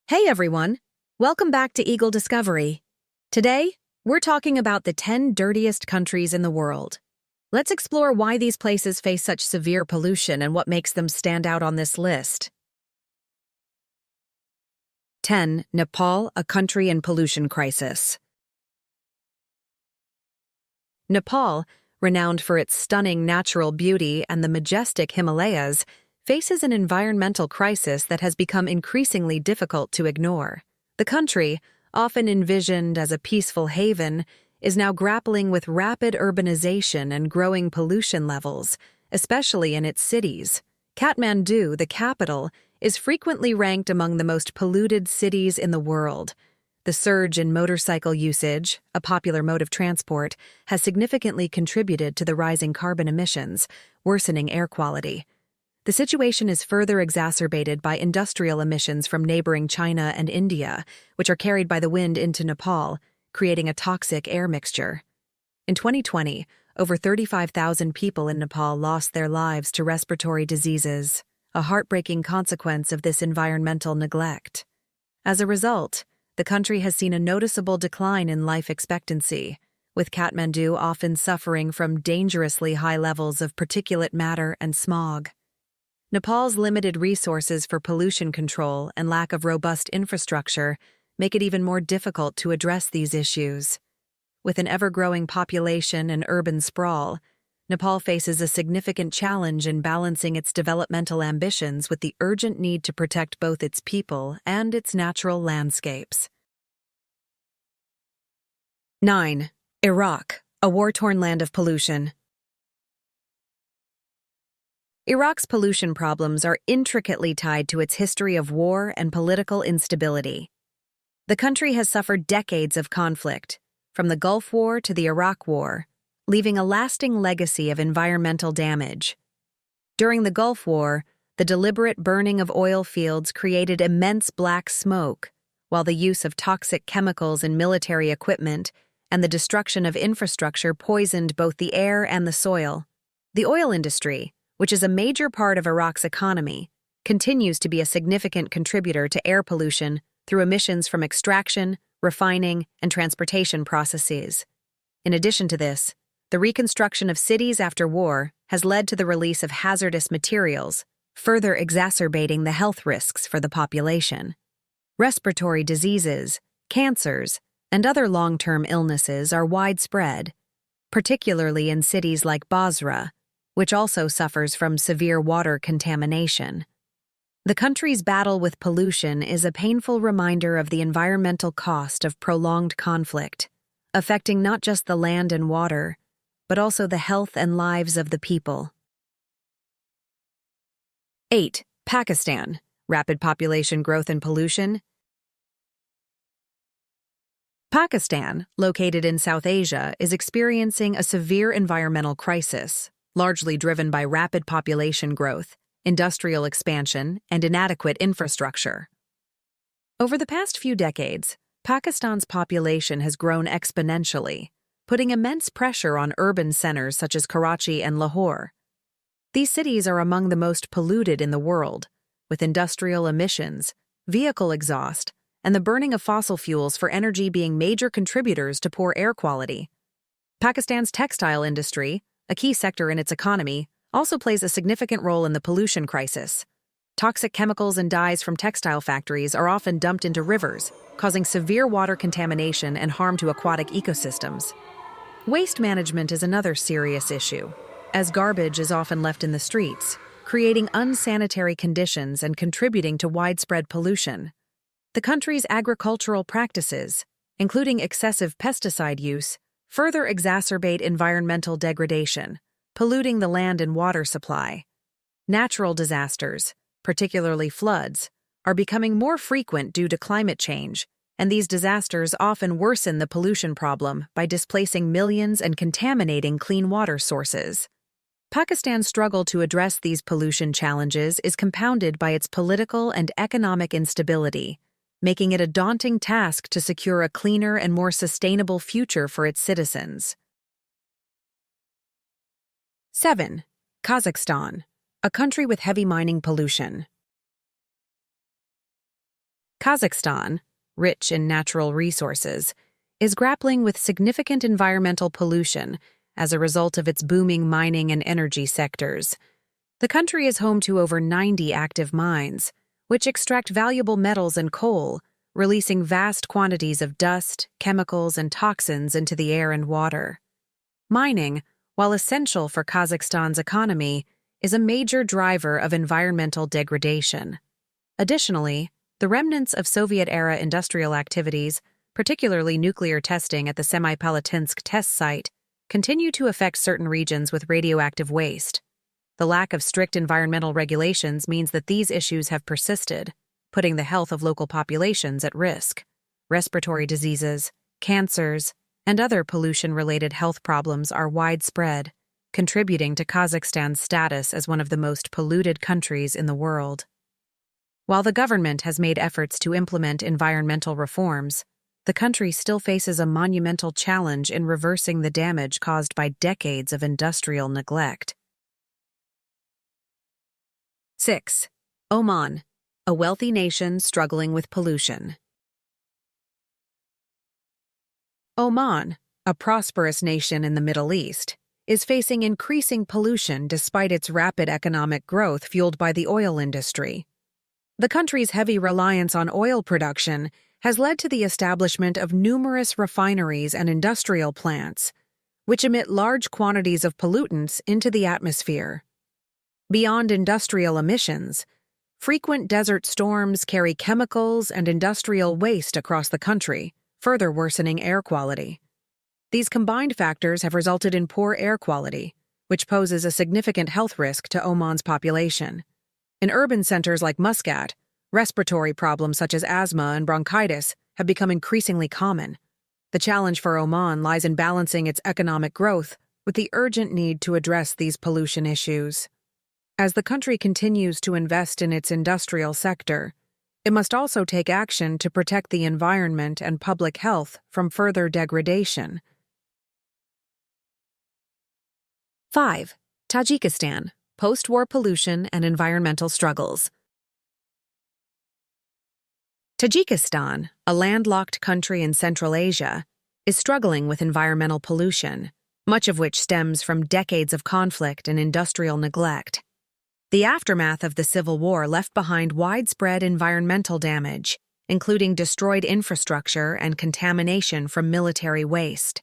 Hey everyone! Welcome back to Eagle Discovery. Today, we're talking about the 10 dirtiest countries in the world. Let's explore why these places face such severe pollution and what makes them stand out on this list. 10. Nepal, a country in pollution crisis. Nepal, renowned for its stunning natural beauty and the majestic Himalayas, faces an environmental crisis that has become increasingly difficult to ignore. The country, often envisioned as a peaceful haven, is now grappling with rapid urbanization and growing pollution levels, especially in its cities. Kathmandu, the capital, is frequently ranked among the most polluted cities in the world. The surge in motorcycle usage, a popular mode of transport, has significantly contributed to the rising carbon emissions, worsening air quality. The situation is further exacerbated by industrial emissions from neighboring China and India, which are carried by the wind into Nepal, creating a toxic air mixture. In 2020, over 35,000 people in Nepal lost their lives to respiratory diseases, a heartbreaking consequence of this environmental neglect. As a result, the country has seen a noticeable decline in life expectancy, with Kathmandu often suffering from dangerously high levels of particulate matter and smog. Nepal's limited resources for pollution control and lack of robust infrastructure make it even more difficult to address these issues. With an ever-growing population and urban sprawl, Nepal faces a significant challenge in balancing its developmental ambitions with the urgent need to protect both its people and its natural landscapes. 9. Iraq, a war-torn land of pollution. Iraq's pollution problems are intricately tied to its history of war and political instability. The country has suffered decades of conflict, from the Gulf War to the Iraq War, leaving a lasting legacy of environmental damage. During the Gulf War, the deliberate burning of oil fields created immense black smoke, while the use of toxic chemicals in military equipment and the destruction of infrastructure poisoned both the air and the soil. The oil industry, which is a major part of Iraq's economy, continues to be a significant contributor to air pollution through emissions from extraction, refining, and transportation processes. In addition to this, the reconstruction of cities after war has led to the release of hazardous materials, further exacerbating the health risks for the population. Respiratory diseases, cancers, and other long-term illnesses are widespread, particularly in cities like Basra, which also suffers from severe water contamination. The country's battle with pollution is a painful reminder of the environmental cost of prolonged conflict, affecting not just the land and water, but also the health and lives of the people. 8. Pakistan, rapid population growth and pollution. Pakistan, located in South Asia, is experiencing a severe environmental crisis, largely driven by rapid population growth, industrial expansion, and inadequate infrastructure. Over the past few decades, Pakistan's population has grown exponentially, putting immense pressure on urban centers such as Karachi and Lahore. These cities are among the most polluted in the world, with industrial emissions, vehicle exhaust, and the burning of fossil fuels for energy being major contributors to poor air quality. Pakistan's textile industry, a key sector in its economy, also plays a significant role in the pollution crisis. Toxic chemicals and dyes from textile factories are often dumped into rivers, causing severe water contamination and harm to aquatic ecosystems. Waste management is another serious issue, as garbage is often left in the streets, creating unsanitary conditions and contributing to widespread pollution. The country's agricultural practices, including excessive pesticide use, further exacerbate environmental degradation, polluting the land and water supply. Natural disasters, particularly floods, are becoming more frequent due to climate change, and these disasters often worsen the pollution problem by displacing millions and contaminating clean water sources. Pakistan's struggle to address these pollution challenges is compounded by its political and economic instability, making it a daunting task to secure a cleaner and more sustainable future for its citizens. 7. Kazakhstan, a country with heavy mining pollution. Kazakhstan, rich in natural resources, is grappling with significant environmental pollution as a result of its booming mining and energy sectors. The country is home to over 90 active mines, which extract valuable metals and coal, releasing vast quantities of dust, chemicals, and toxins into the air and water. Mining, while essential for Kazakhstan's economy, is a major driver of environmental degradation. Additionally, the remnants of Soviet-era industrial activities, particularly nuclear testing at the Semipalatinsk test site, continue to affect certain regions with radioactive waste. The lack of strict environmental regulations means that these issues have persisted, putting the health of local populations at risk. Respiratory diseases, cancers, and other pollution-related health problems are widespread, contributing to Kazakhstan's status as one of the most polluted countries in the world. While the government has made efforts to implement environmental reforms, the country still faces a monumental challenge in reversing the damage caused by decades of industrial neglect. 6. Oman, a wealthy nation struggling with pollution. Oman, a prosperous nation in the Middle East, is facing increasing pollution despite its rapid economic growth fueled by the oil industry. The country's heavy reliance on oil production has led to the establishment of numerous refineries and industrial plants, which emit large quantities of pollutants into the atmosphere. Beyond industrial emissions, frequent desert storms carry chemicals and industrial waste across the country, further worsening air quality. These combined factors have resulted in poor air quality, which poses a significant health risk to Oman's population. In urban centers like Muscat, respiratory problems such as asthma and bronchitis have become increasingly common. The challenge for Oman lies in balancing its economic growth with the urgent need to address these pollution issues. As the country continues to invest in its industrial sector, it must also take action to protect the environment and public health from further degradation. 5. Tajikistan, post-war pollution and environmental struggles. Tajikistan, a landlocked country in Central Asia, is struggling with environmental pollution, much of which stems from decades of conflict and industrial neglect. The aftermath of the civil war left behind widespread environmental damage, including destroyed infrastructure and contamination from military waste.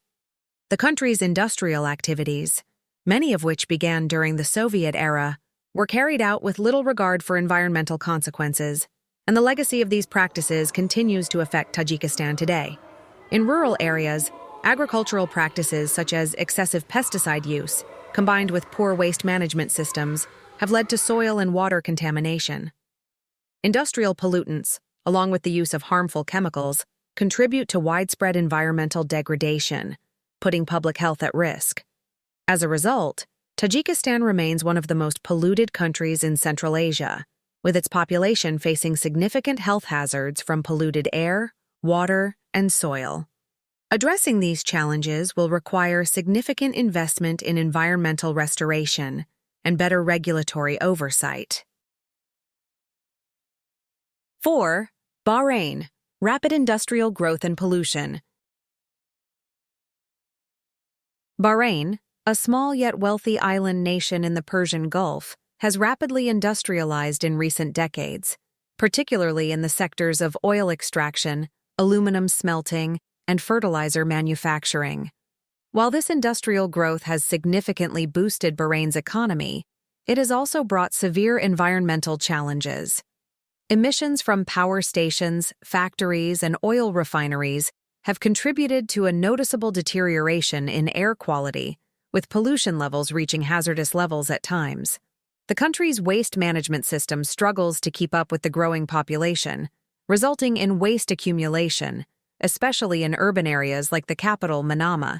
The country's industrial activities, many of which began during the Soviet era, were carried out with little regard for environmental consequences, and the legacy of these practices continues to affect Tajikistan today. In rural areas, agricultural practices such as excessive pesticide use, combined with poor waste management systems, have led to soil and water contamination. Industrial pollutants, along with the use of harmful chemicals, contribute to widespread environmental degradation, putting public health at risk. As a result, Tajikistan remains one of the most polluted countries in Central Asia, with its population facing significant health hazards from polluted air, water, and soil. Addressing these challenges will require significant investment in environmental restoration and better regulatory oversight. 4. Bahrain, rapid industrial growth and pollution. Bahrain, a small yet wealthy island nation in the Persian Gulf, has rapidly industrialized in recent decades, particularly in the sectors of oil extraction, aluminum smelting, and fertilizer manufacturing. While this industrial growth has significantly boosted Bahrain's economy, it has also brought severe environmental challenges. Emissions from power stations, factories, and oil refineries have contributed to a noticeable deterioration in air quality, with pollution levels reaching hazardous levels at times. The country's waste management system struggles to keep up with the growing population, resulting in waste accumulation, especially in urban areas like the capital, Manama.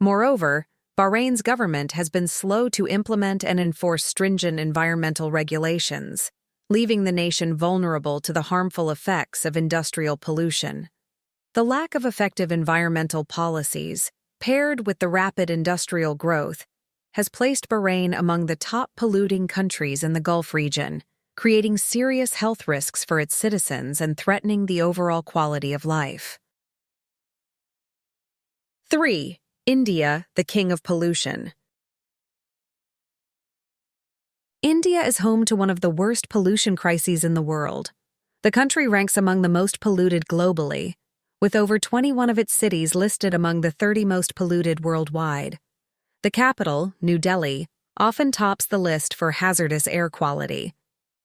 Moreover, Bahrain's government has been slow to implement and enforce stringent environmental regulations, leaving the nation vulnerable to the harmful effects of industrial pollution. The lack of effective environmental policies, paired with the rapid industrial growth, has placed Bahrain among the top polluting countries in the Gulf region, creating serious health risks for its citizens and threatening the overall quality of life. 3. India, the king of pollution. India is home to one of the worst pollution crises in the world. The country ranks among the most polluted globally, with over 21 of its cities listed among the 30 most polluted worldwide. The capital, New Delhi, often tops the list for hazardous air quality.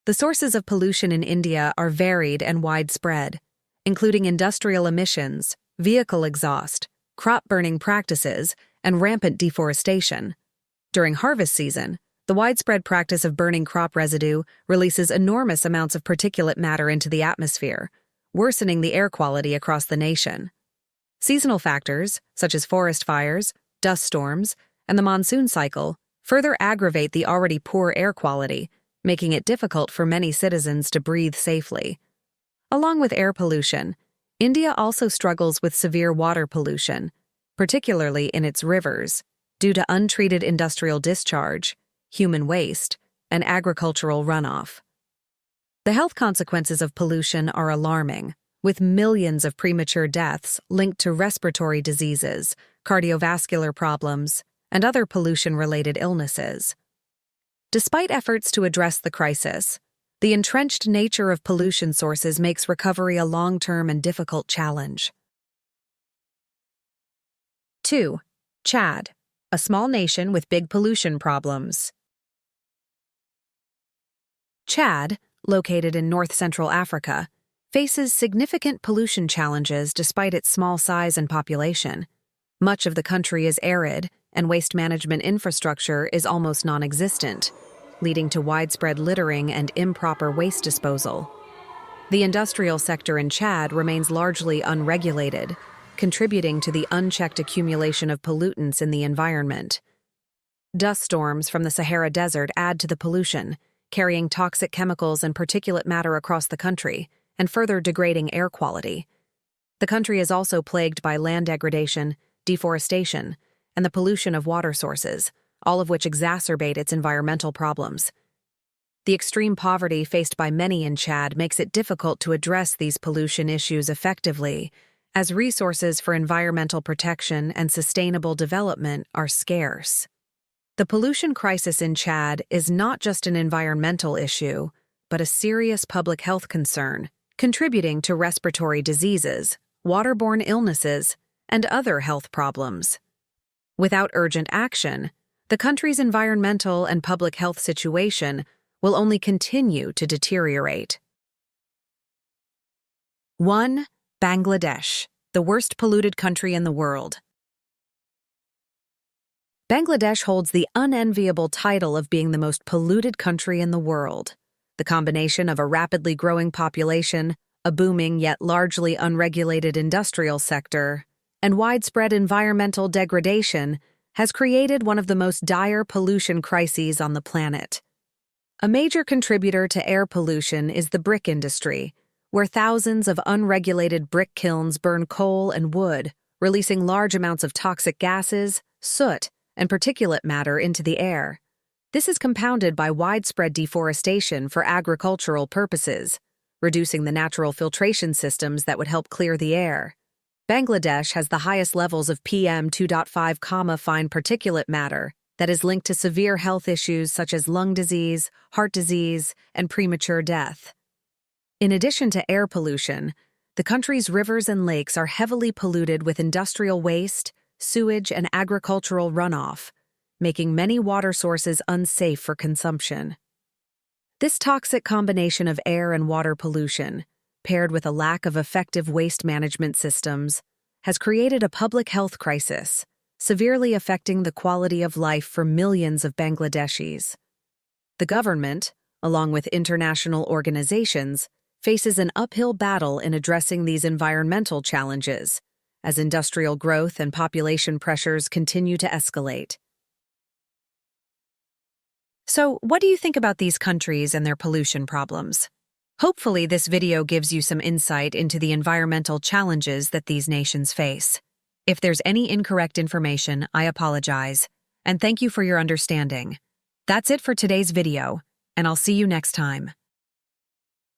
The sources of pollution in India are varied and widespread, including industrial emissions, vehicle exhaust, crop burning practices, and rampant deforestation. During harvest season, the widespread practice of burning crop residue releases enormous amounts of particulate matter into the atmosphere, worsening the air quality across the nation. Seasonal factors, such as forest fires, dust storms, and the monsoon cycle, further aggravate the already poor air quality, making it difficult for many citizens to breathe safely. Along with air pollution, India also struggles with severe water pollution, particularly in its rivers, due to untreated industrial discharge, human waste, and agricultural runoff. The health consequences of pollution are alarming, with millions of premature deaths linked to respiratory diseases, cardiovascular problems, and other pollution-related illnesses. Despite efforts to address the crisis, the entrenched nature of pollution sources makes recovery a long-term and difficult challenge. 2. Chad, a small nation with big pollution problems. Chad, located in north-central Africa, faces significant pollution challenges despite its small size and population. Much of the country is arid, and waste management infrastructure is almost non-existent, leading to widespread littering and improper waste disposal. The industrial sector in Chad remains largely unregulated, contributing to the unchecked accumulation of pollutants in the environment. Dust storms from the Sahara Desert add to the pollution, carrying toxic chemicals and particulate matter across the country, and further degrading air quality. The country is also plagued by land degradation, deforestation, and the pollution of water sources, all of which exacerbate its environmental problems. The extreme poverty faced by many in Chad makes it difficult to address these pollution issues effectively, as resources for environmental protection and sustainable development are scarce. The pollution crisis in Chad is not just an environmental issue, but a serious public health concern, contributing to respiratory diseases, waterborne illnesses, and other health problems. Without urgent action, the country's environmental and public health situation will only continue to deteriorate. 1. Bangladesh, the worst polluted country in the world. Bangladesh holds the unenviable title of being the most polluted country in the world. The combination of a rapidly growing population, a booming yet largely unregulated industrial sector, and widespread environmental degradation has created one of the most dire pollution crises on the planet. A major contributor to air pollution is the brick industry, where thousands of unregulated brick kilns burn coal and wood, releasing large amounts of toxic gases, soot, and particulate matter into the air. This is compounded by widespread deforestation for agricultural purposes, reducing the natural filtration systems that would help clear the air. Bangladesh has the highest levels of PM 2.5, fine particulate matter that is linked to severe health issues such as lung disease, heart disease, and premature death. In addition to air pollution, the country's rivers and lakes are heavily polluted with industrial waste, sewage, and agricultural runoff, making many water sources unsafe for consumption. This toxic combination of air and water pollution, paired with a lack of effective waste management systems, has created a public health crisis, severely affecting the quality of life for millions of Bangladeshis. The government, along with international organizations, faces an uphill battle in addressing these environmental challenges, as industrial growth and population pressures continue to escalate. So, what do you think about these countries and their pollution problems? Hopefully, this video gives you some insight into the environmental challenges that these nations face. If there's any incorrect information, I apologize, and thank you for your understanding. That's it for today's video, and I'll see you next time.